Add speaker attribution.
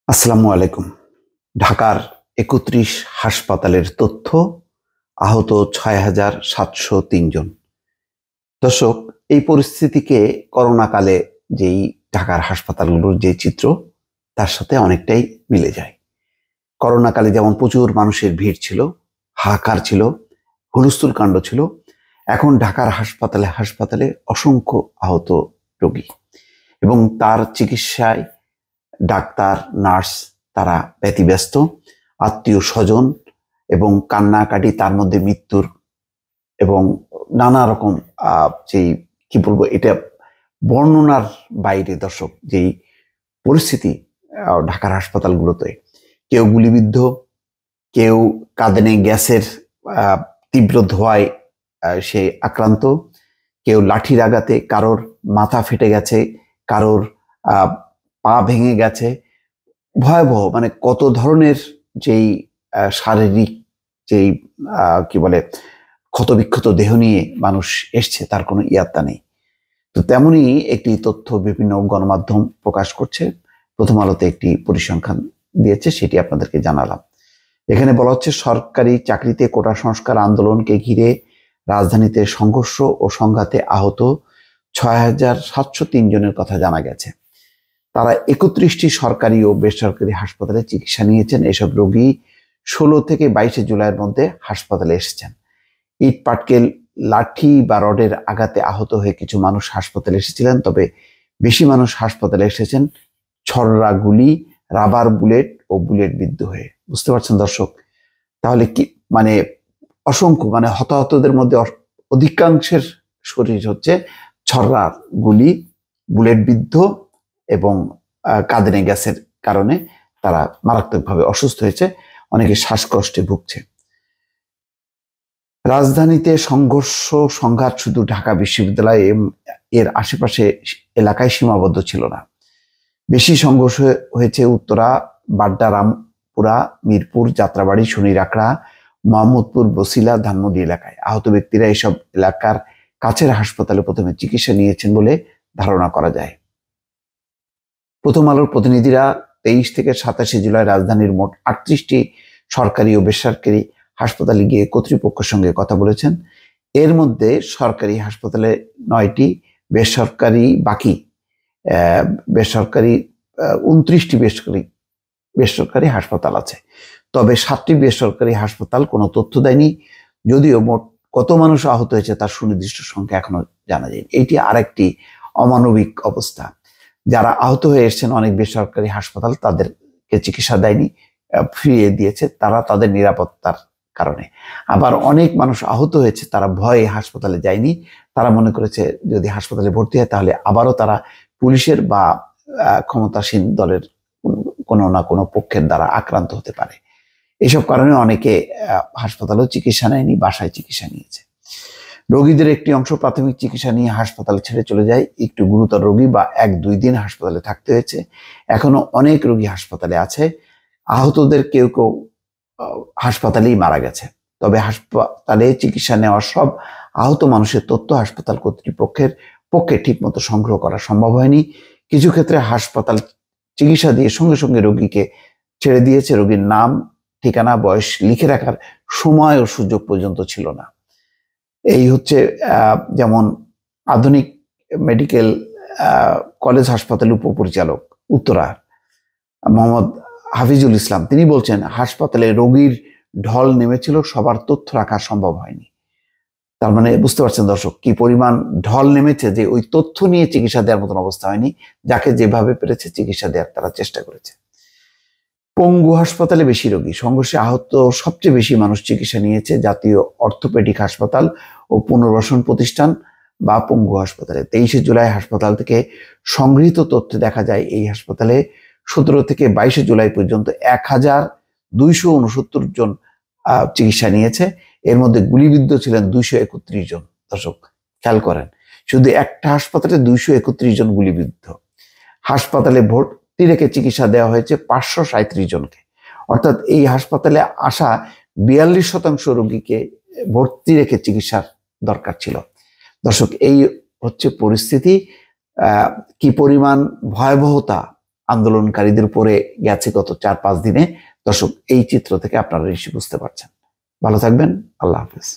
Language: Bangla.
Speaker 1: আসসালামু আলাইকুম। ঢাকার ৩১ হাসপাতালের তথ্য, আহত ৬,৭০৩ জন। দর্শক, এই পরিস্থিতিকে করোনাকালে যেই ঢাকার হাসপাতালগুলোর যে চিত্র, তার সাথে অনেকটাই মিলে যায়। করোনাকালে যেমন প্রচুর মানুষের ভিড় ছিল, হাহাকার ছিল, হুলস্থুল কাণ্ড ছিল, এখন ঢাকার হাসপাতালে হাসপাতালে অসংখ্য আহত রোগী এবং তার চিকিৎসায় ডাক্তার, নার্স তারা ব্যতিব্যস্ত, আত্মীয় স্বজন এবং কান্নাকাটি, তার মধ্যে মৃত্যুর এবং নানা রকম যেই কি বলবো, এটা বর্ণনার বাইরে। দর্শক, যেই পরিস্থিতি ঢাকার হাসপাতালগুলোতে, কেউ গুলিবিদ্ধ, কেউ কাঁদানে গ্যাসের তীব্র ধোঁয়ায় সে আক্রান্ত, কেউ লাঠির আঘাতে, কারোর মাথা ফেটে গেছে, কারোর পা ভেঙে গেছে। ভয়াবহ, মানে কত ধরনের যেই শারীরিক যেই কি বলে ক্ষতবিক্ষত দেহ নিয়ে মানুষ এসছে, তার কোনো ইয়াত্তা নেই। তো তেমনি একটি তথ্য বিভিন্ন গণমাধ্যম প্রকাশ করছে। প্রথম আলোতে একটি পরিসংখ্যান দিয়েছে, সেটি আপনাদেরকে জানালাম। এখানে বলা হচ্ছে, সরকারি চাকরিতে কোটা সংস্কার আন্দোলনকে ঘিরে রাজধানীতে সংঘর্ষ ও সংঘাতে আহত ৬,৭০৩ জনের কথা জানা গেছে। তারা ৩১টি সরকারি ও বেসরকারি হাসপাতালে চিকিৎসা নিয়েছেন। এসব রোগী ১৬ থেকে ২২ জুলাইয়ের মধ্যে হাসপাতালে এসেছেন। ইট পাটকেল, লাঠি বা রডের আঘাতে আহত হয়ে কিছু মানুষ হাসপাতালে এসেছিলেন, তবে বেশি মানুষ হাসপাতালে এসেছেন ছররা গুলি, রাবার বুলেট ও বুলেট বিদ্ধ হয়ে। বুঝতে পারছেন দর্শক? তাহলে কি মানে অসংখ্য, মানে হতাহতদের মধ্যে অধিকাংশের শরীর হচ্ছে ছররা গুলি, বুলেট বিদ্ধ এবং কাঁদানে গ্যাসের কারণে তারা মারাত্মকভাবে অসুস্থ হয়েছে, অনেকে শ্বাসকষ্টে ভুগছে। রাজধানীতে সংঘর্ষ সংঘাত শুধু ঢাকা বিশ্ববিদ্যালয় এর আশেপাশে এলাকায় সীমাবদ্ধ ছিল না। বেশি সংঘর্ষ হয়েছে উত্তরা, বাড্ডা, রামপুরা, মিরপুর, যাত্রাবাড়ি, শনিরাকড়া, মোহাম্মদপুর, বছিলা, ধানমন্ডি এলাকায়। আহত ব্যক্তিরা এসব এলাকার কাছের হাসপাতালে প্রথমে চিকিৎসা নিয়েছেন বলে ধারণা করা যায়। প্রথম আলোর প্রতিনিধিরা ২৩ থেকে ২৭ জুলাই রাজধানীর মোট ৩৮টি সরকারি ও বেসরকারি হাসপাতালে গিয়ে কর্তৃপক্ষের সঙ্গে কথা বলেছেন। এর মধ্যে সরকারি হাসপাতালে ৯টি, বেসরকারি বাকি বেসরকারি ২৯টি বেসরকারি হাসপাতাল আছে। তবে ৭টি বেসরকারি হাসপাতাল কোনো তথ্য দেয়নি, যদিও মোট কত মানুষ আহত হয়েছে তার সুনির্দিষ্ট সংখ্যা এখনো জানা যায়নি। এটি আরেকটি অমানবিক অবস্থা। যারা আহত হয়ে এসেছেন, অনেক বেসরকারি হাসপাতাল তাদেরকে চিকিৎসা দেয়নি, ফিরিয়ে দিয়েছে তারা তাদের নিরাপত্তার কারণে। আবার অনেক মানুষ আহত হয়েছে, তারা ভয়ে হাসপাতালে যায়নি, তারা মনে করেছে যদি হাসপাতালে ভর্তি হয় তাহলে আবারও তারা পুলিশের বা ক্ষমতাসীন দলের কোনো না কোনো পক্ষের দ্বারা আক্রান্ত হতে পারে। এসব কারণে অনেকে হাসপাতালেও চিকিৎসা নেয়নি, বাসায় চিকিৎসা নিয়েছে। রোগীদের একটি অংশ প্রাথমিক চিকিৎসা নিয়ে হাসপাতাল ছেড়ে চলে যায়। একটু গুরুতর রোগী বা ১-২ দিন হাসপাতালে থাকতে হয়েছে। এখনো অনেক রোগী হাসপাতালে আছে। আহতদের কেউ কেউ হাসপাতালেই মারা গেছে। তবে হাসপাতালে চিকিৎসা নেওয়া সব আহত মানুষের তথ্য হাসপাতাল কর্তৃপক্ষের পক্ষে ঠিকমতো সংগ্রহ করা সম্ভব হয়নি। কিছু ক্ষেত্রে হাসপাতাল চিকিৎসা দিয়ে সঙ্গে সঙ্গে রোগীকে ছেড়ে দিয়েছে। রোগীর নাম, ঠিকানা, বয়স লিখে রাখার সময় ও সুযোগ পর্যন্ত ছিল না। এই হচ্ছে যেমন আধুনিক মেডিকেল কলেজ হাসপাতালের উপপরিচালক উত্তরা মোহাম্মদ হাফিজুল ইসলাম, তিনি বলছেন, হাসপাতালে রোগীর ঢল নেমেছিল, সবার তথ্য রাখা সম্ভব হয়নি। তার মানে বুঝতে পারছেন দর্শক, কি পরিমাণ ঢল নেমেছে, যে ওই তথ্য নিয়ে চিকিৎসা দেওয়ার মতন অবস্থা হয়নি। যাকে যেভাবে পেরেছে চিকিৎসা দেওয়ার তারা চেষ্টা করেছে। পঙ্গু হাসপাতালে বেশি রোগী, সংঘর্ষে আহত সবচেয়ে বেশি মানুষ চিকিৎসা নিয়েছে জাতীয় অর্থোপেডিক হাসপাতাল ও পুনর্বাসন প্রতিষ্ঠান বা পঙ্গু হাসপাতালে। ২৩ জুলাই হাসপাতাল থেকে সংগৃহীত তথ্যে দেখা যায়, এই হাসপাতালে ১৭ থেকে ২২ জুলাই পর্যন্ত ১,২৬৯ জন চিকিৎসা নিয়েছে। এর মধ্যে গুলিবিদ্ধ ছিলেন ২৩১ জন। দর্শক খেয়াল করেন, শুধু একটা হাসপাতালে ২৩১ জন গুলিবিদ্ধ। হাসপাতালে ভর্তি রেখে চিকিৎসা দেওয়া হয়েছে ৫৩৭ জনকে। অর্থাৎ এই হাসপাতালে আসা ৪২% রোগীকে ভর্তি রেখে চিকিৎসার দরকার ছিল। দর্শক, এই হচ্ছে পরিস্থিতি। কি পরিমাণ ভয়াবহতা আন্দোলনকারীদের উপরে গেছে গত 4-5 দিনে। দর্শক, এই চিত্র থেকে আপনারা নিশ্চয়ই বুঝতে পারছেন। ভালো থাকবেন। আল্লাহ হাফেজ।